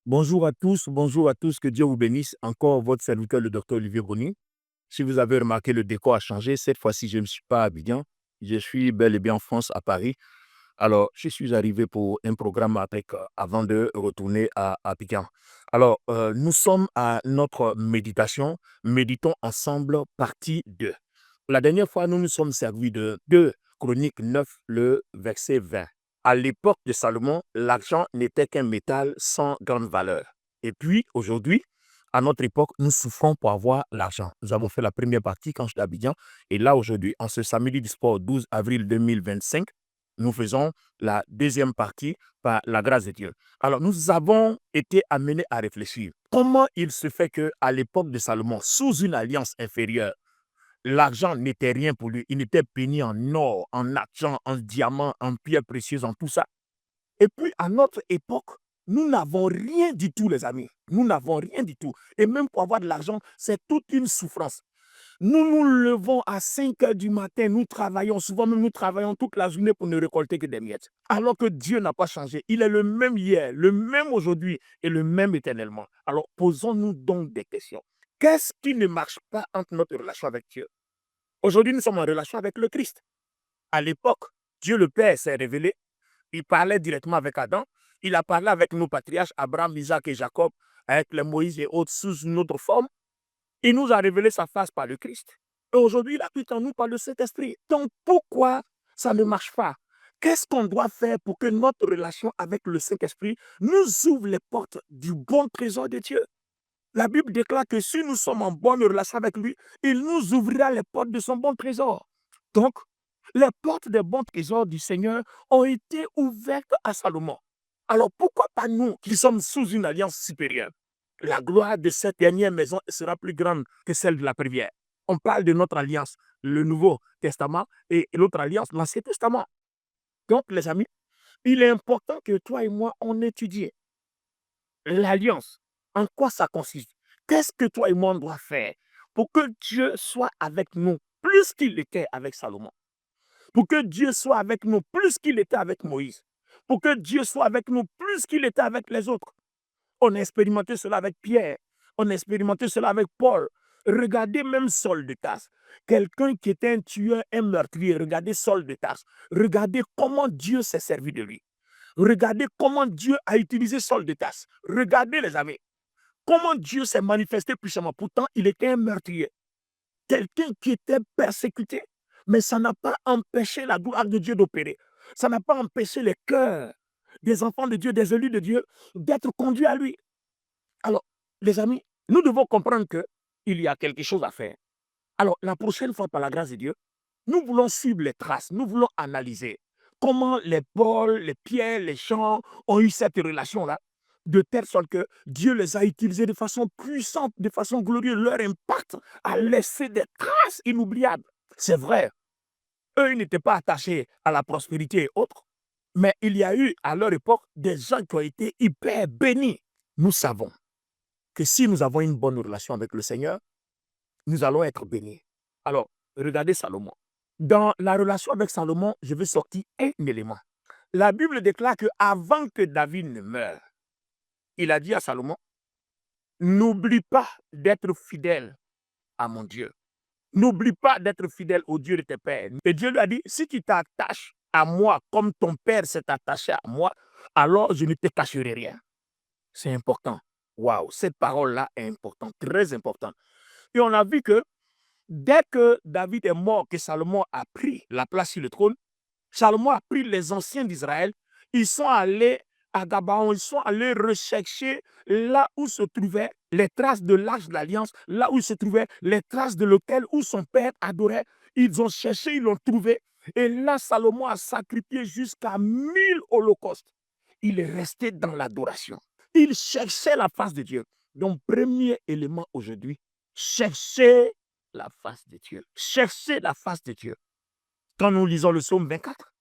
Bonjour à tous, que Dieu vous bénisse. Encore votre serviteur, le docteur Olivier Bruni. Si vous avez remarqué, le décor a changé. Cette fois-ci, je ne suis pas à Abidjan. Je suis bel et bien en France, à Paris. Alors, je suis arrivé pour un programme avant de retourner à Abidjan. Alors, nous sommes à notre méditation. Méditons ensemble, partie 2. La dernière fois, nous nous sommes servis de 2 Chroniques 9, le verset 20. À l'époque de Salomon, l'argent n'était qu'un métal sans grande valeur. Et puis, aujourd'hui, à notre époque, nous souffrons pour avoir l'argent. Nous avons fait la première partie quand j'étais à Abidjan. Et là, aujourd'hui, en ce samedi du sport 12 avril 2025, nous faisons la deuxième partie par la grâce de Dieu. Alors, nous avons été amenés à réfléchir. Comment il se fait qu'à l'époque de Salomon, sous une alliance inférieure, l'argent n'était rien pour lui. Il était béni en or, en argent, en diamant, en pierres précieuses, en tout ça. Et puis, à notre époque, nous n'avons rien du tout, les amis. Nous n'avons rien du tout. Et même pour avoir de l'argent, c'est toute une souffrance. Nous nous levons à 5 heures du matin, nous travaillons, souvent même nous travaillons toute la journée pour ne récolter que des miettes. Alors que Dieu n'a pas changé. Il est le même hier, le même aujourd'hui et le même éternellement. Alors posons-nous donc des questions. Qu'est-ce qui ne marche pas entre notre relation avec Dieu? Aujourd'hui, nous sommes en relation avec le Christ. À l'époque, Dieu le Père s'est révélé. Il parlait directement avec Adam. Il a parlé avec nos patriarches, Abraham, Isaac et Jacob, avec les Moïse et autres sous une autre forme. Il nous a révélé sa face par le Christ. Et aujourd'hui, il habite en nous par le Saint-Esprit. Donc, pourquoi ça ne marche pas? Qu'est-ce qu'on doit faire pour que notre relation avec le Saint-Esprit nous ouvre les portes du bon trésor de Dieu? La Bible déclare que si nous sommes en bonne relation avec lui, il nous ouvrira les portes de son bon trésor. Donc, les portes des bons trésors du Seigneur ont été ouvertes à Salomon. Alors, pourquoi pas nous qui sommes sous une alliance supérieure? La gloire de cette dernière maison sera plus grande que celle de la première. On parle de notre alliance, le Nouveau Testament, et l'autre alliance, l'Ancien Testament. Donc, les amis, il est important que toi et moi, on étudie l'alliance. En quoi ça consiste? Qu'est-ce que toi et moi, on doit faire pour que Dieu soit avec nous plus qu'il était avec Salomon? Pour que Dieu soit avec nous plus qu'il était avec Moïse? Pour que Dieu soit avec nous plus qu'il était avec les autres? On a expérimenté cela avec Pierre. On a expérimenté cela avec Paul. Regardez même Saul de Tarse. Quelqu'un qui était un tueur, un meurtrier. Regardez Saul de Tarse. Regardez comment Dieu s'est servi de lui. Regardez comment Dieu a utilisé Saul de Tarse. Regardez, les amis, comment Dieu s'est manifesté puissamment. Pourtant, il était un meurtrier. Quelqu'un qui était persécuté. Mais ça n'a pas empêché la gloire de Dieu d'opérer. Ça n'a pas empêché les cœurs des enfants de Dieu, des élus de Dieu, d'être conduits à lui. Alors, les amis, nous devons comprendre qu'il y a quelque chose à faire. Alors, la prochaine fois, par la grâce de Dieu, nous voulons suivre les traces, nous voulons analyser comment les Paul, les Pierre, les Jean ont eu cette relation-là, de telle sorte que Dieu les a utilisés de façon puissante, de façon glorieuse. Leur impact a laissé des traces inoubliables. C'est vrai, eux, ils n'étaient pas attachés à la prospérité et autres, mais il y a eu à leur époque des gens qui ont été hyper bénis. Nous savons que si nous avons une bonne relation avec le Seigneur, nous allons être bénis. Alors, regardez Salomon. Dans la relation avec Salomon, je vais sortir un élément. La Bible déclare qu'avant que David ne meure, il a dit à Salomon, n'oublie pas d'être fidèle à mon Dieu. N'oublie pas d'être fidèle au Dieu de tes pères. Et Dieu lui a dit, si tu t'attaches à moi comme ton père s'est attaché à moi, alors je ne te cacherai rien. C'est important. Waouh, cette parole-là est importante, très importante. Et on a vu que dès que David est mort, que Salomon a pris la place sur le trône, Salomon a pris les anciens d'Israël, ils sont allés à Gabaon, ils sont allés rechercher là où se trouvaient les traces de l'Arche de l'Alliance, là où se trouvaient les traces de l'autel où son père adorait. Ils ont cherché, ils l'ont trouvé. Et là, Salomon a sacrifié jusqu'à 1000 holocaustes. Il est resté dans l'adoration. Il cherchait la face de Dieu. Donc, premier élément aujourd'hui, chercher la face de Dieu. Chercher la face de Dieu. Quand nous lisons le psaume 24,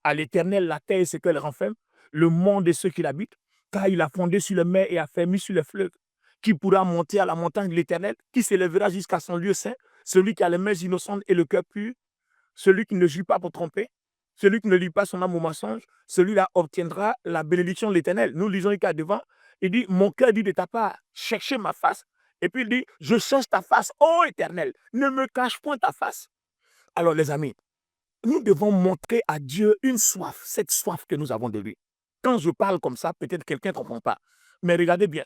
à l'Éternel, la terre et ce qu'elle renferme, le monde et ceux qui l'habitent, car il a fondé sur les mers et a fermé sur les fleuves. Qui pourra monter à la montagne de l'Éternel, qui s'élèvera jusqu'à son lieu saint, celui qui a les mains innocentes et le cœur pur, celui qui ne joue pas pour tromper, celui qui ne lit pas son âme au mensonge, celui-là obtiendra la bénédiction de l'Éternel. Nous lisons ici devant, Il dit, mon cœur dit de ta part, cherchez ma face. Et puis il dit, je cherche ta face, ô Éternel, ne me cache point ta face. Alors les amis, nous devons montrer à Dieu une soif, cette soif que nous avons de lui. Quand je parle comme ça, peut-être quelqu'un ne comprend pas. Mais regardez bien,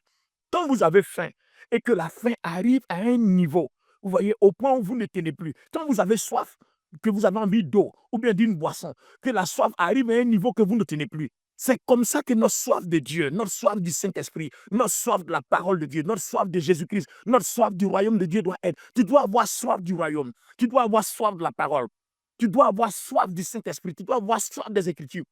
quand vous avez faim et que la faim arrive à un niveau, vous voyez, au point où vous ne tenez plus, quand vous avez soif, que vous avez envie d'eau ou bien d'une boisson, que la soif arrive à un niveau que vous ne tenez plus, c'est comme ça que notre soif de Dieu, notre soif du Saint-Esprit, notre soif de la parole de Dieu, notre soif de Jésus-Christ, notre soif du royaume de Dieu doit être. Tu dois avoir soif du royaume, tu dois avoir soif de la parole, tu dois avoir soif du Saint-Esprit, tu dois avoir soif des Écritures.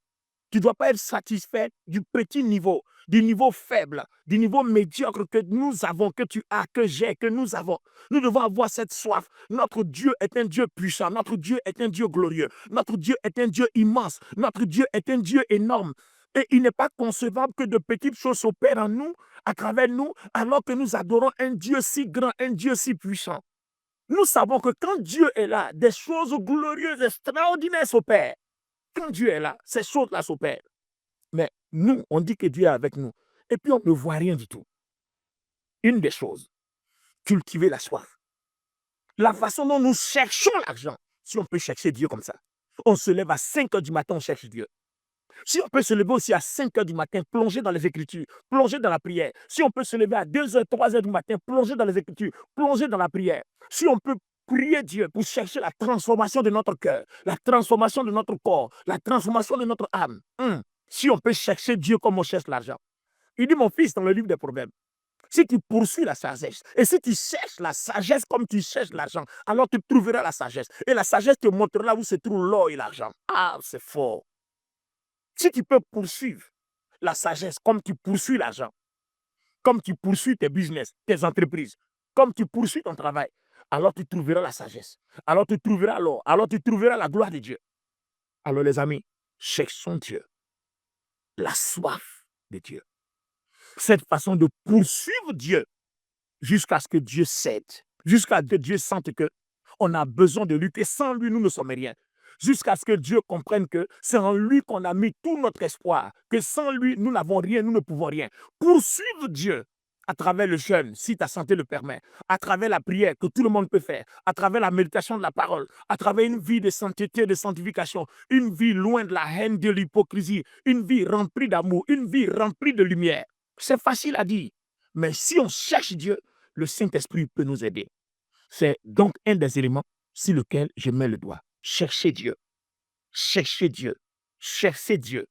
Tu ne dois pas être satisfait du petit niveau, du niveau faible, du niveau médiocre que nous avons, que tu as, que j'ai, que nous avons. Nous devons avoir cette soif. Notre Dieu est un Dieu puissant. Notre Dieu est un Dieu glorieux. Notre Dieu est un Dieu immense. Notre Dieu est un Dieu énorme. Et il n'est pas concevable que de petites choses s'opèrent en nous, à travers nous, alors que nous adorons un Dieu si grand, un Dieu si puissant. Nous savons que quand Dieu est là, des choses glorieuses, extraordinaires s'opèrent. Quand Dieu est là, ces choses-là s'opèrent. Mais nous, on dit que Dieu est avec nous. Et puis, on ne voit rien du tout. Une des choses, cultiver la soif. La façon dont nous cherchons l'argent, si on peut chercher Dieu comme ça. On se lève à 5 heures du matin, on cherche Dieu. Si on peut se lever aussi à 5 heures du matin, plonger dans les Écritures, plonger dans la prière. Si on peut se lever à 2 heures, 3 heures du matin, plonger dans les Écritures, plonger dans la prière. Si on peut prier Dieu pour chercher la transformation de notre cœur, la transformation de notre corps, la transformation de notre âme. Si on peut chercher Dieu comme on cherche l'argent. Il dit, mon fils, dans le livre des Proverbes, si tu poursuis la sagesse, et si tu cherches la sagesse comme tu cherches l'argent, alors tu trouveras la sagesse. Et la sagesse te montrera où se trouve l'or et l'argent. Ah, c'est fort. Si tu peux poursuivre la sagesse comme tu poursuis l'argent, comme tu poursuis tes business, tes entreprises, comme tu poursuis ton travail, alors tu trouveras la sagesse, alors tu trouveras l'or, alors tu trouveras la gloire de Dieu. Alors les amis, cherchons Dieu, la soif de Dieu. Cette façon de poursuivre Dieu jusqu'à ce que Dieu cède, jusqu'à ce que Dieu sente qu'on a besoin de lui, que sans lui, nous ne sommes rien. Jusqu'à ce que Dieu comprenne que c'est en lui qu'on a mis tout notre espoir, que sans lui, nous n'avons rien, nous ne pouvons rien. Poursuivre Dieu à travers le jeûne, si ta santé le permet, à travers la prière que tout le monde peut faire, à travers la méditation de la parole, à travers une vie de sainteté, de sanctification, une vie loin de la haine, de l'hypocrisie, une vie remplie d'amour, une vie remplie de lumière. C'est facile à dire, mais si on cherche Dieu, le Saint-Esprit peut nous aider. C'est donc un des éléments sur lequel je mets le doigt. Cherchez Dieu. Cherchez Dieu. Cherchez Dieu.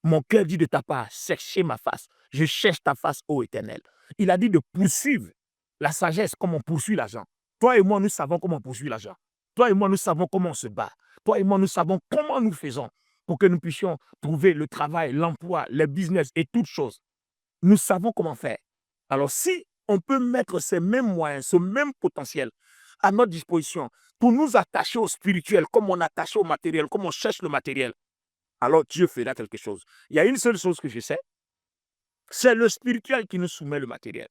Mon cœur dit de ta part, cherchez ma face. Je cherche ta face, ô Éternel. Il a dit de poursuivre la sagesse comme on poursuit l'argent. Toi et moi, nous savons comment on poursuit l'argent. Toi et moi, nous savons comment on se bat. Toi et moi, nous savons comment nous faisons pour que nous puissions trouver le travail, l'emploi, les business et toutes choses. Nous savons comment faire. Alors, si on peut mettre ces mêmes moyens, ce même potentiel à notre disposition pour nous attacher au spirituel, comme on attache au matériel, comme on cherche le matériel, alors Dieu fera quelque chose. Il y a une seule chose que je sais, c'est le spirituel qui nous soumet le matériel.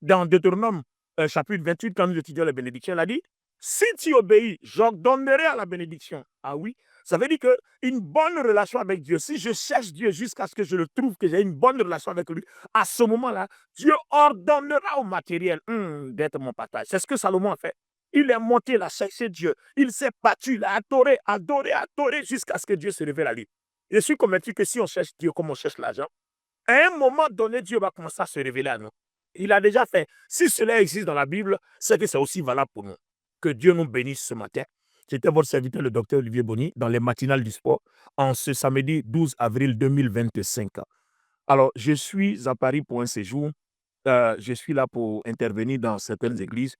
Dans Deutéronome, chapitre 28, quand nous étudions la bénédiction, il a dit, si tu obéis, j'ordonnerai à la bénédiction. Ah oui, ça veut dire qu'une bonne relation avec Dieu, si je cherche Dieu jusqu'à ce que je le trouve, que j'ai une bonne relation avec lui, à ce moment-là, Dieu ordonnera au matériel d'être mon partage. C'est ce que Salomon a fait. Il est monté là, chercher Dieu. Il s'est battu, il a adoré, adoré, adoré, jusqu'à ce que Dieu se révèle à lui. Je suis convaincu que si on cherche Dieu comme on cherche l'argent, à un moment donné, Dieu va commencer à se révéler à nous. Il a déjà fait. Si cela existe dans la Bible, c'est que c'est aussi valable pour nous. Que Dieu nous bénisse ce matin. C'était votre serviteur, le docteur Olivier Bonny, dans les matinales du sport, en ce samedi 12 avril 2025. Alors, je suis à Paris pour un séjour. Je suis là pour intervenir dans certaines églises.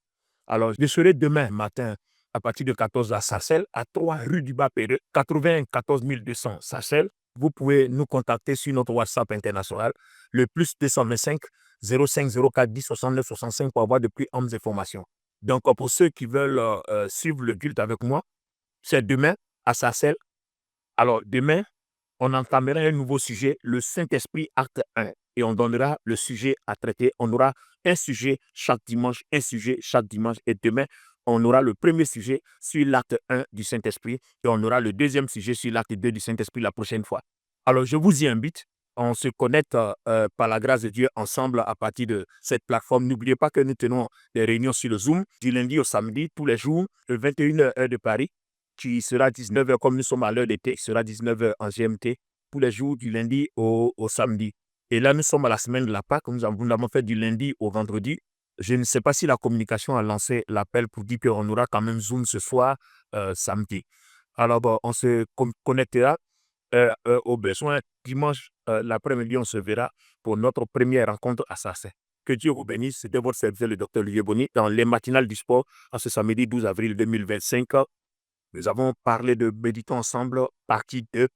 Alors, je serai demain matin à partir de 14h à Sarcelles, à 3 rue du Bas-Péreux, 94 200 Sarcelles. Vous pouvez nous contacter sur notre WhatsApp international, le plus 225 05 04 10 69 65 pour avoir de plus amples informations. Donc, pour ceux qui veulent suivre le culte avec moi, c'est demain à Sarcelles. Alors, demain, on entamera un nouveau sujet, le Saint-Esprit, acte 1. Et on donnera le sujet à traiter. On aura un sujet chaque dimanche, un sujet chaque dimanche. Et demain, on aura le premier sujet sur l'acte 1 du Saint-Esprit. Et on aura le deuxième sujet sur l'acte 2 du Saint-Esprit la prochaine fois. Alors, je vous y invite. on se connecte par la grâce de Dieu ensemble à partir de cette plateforme. N'oubliez pas que nous tenons des réunions sur le Zoom du lundi au samedi, tous les jours, 21h heure de Paris, qui sera 19h comme nous sommes à l'heure d'été, qui sera 19h en GMT, tous les jours du lundi au samedi. Et là, nous sommes à la semaine de la Pâque, nous avons fait du lundi au vendredi. Je ne sais pas si la communication a lancé l'appel pour dire qu'on aura quand même Zoom ce soir, samedi. Alors, bon, on se connectera au besoin. Dimanche, l'après-midi, on se verra pour notre première rencontre à Sassé. Que Dieu vous bénisse. C'était votre serviteur, le docteur Olivier Boni, dans les matinales du sport, en ce samedi 12 avril 2025. Nous avons parlé de Méditons ensemble, partie 2.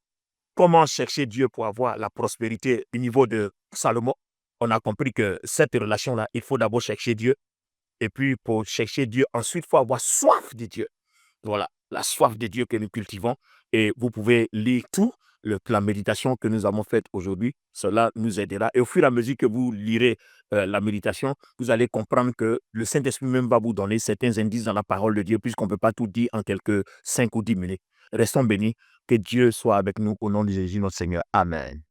Comment chercher Dieu pour avoir la prospérité au niveau de Salomon. On a compris que cette relation-là, il faut d'abord chercher Dieu. Et puis, pour chercher Dieu, ensuite, il faut avoir soif de Dieu. Voilà, la soif de Dieu que nous cultivons. Et vous pouvez lire tout la méditation que nous avons faite aujourd'hui. Cela nous aidera. Et au fur et à mesure que vous lirez la méditation, vous allez comprendre que le Saint-Esprit même va vous donner certains indices dans la parole de Dieu, puisqu'on ne peut pas tout dire en quelques 5 ou 10 minutes. Restons bénis. Que Dieu soit avec nous au nom de Jésus notre Seigneur. Amen.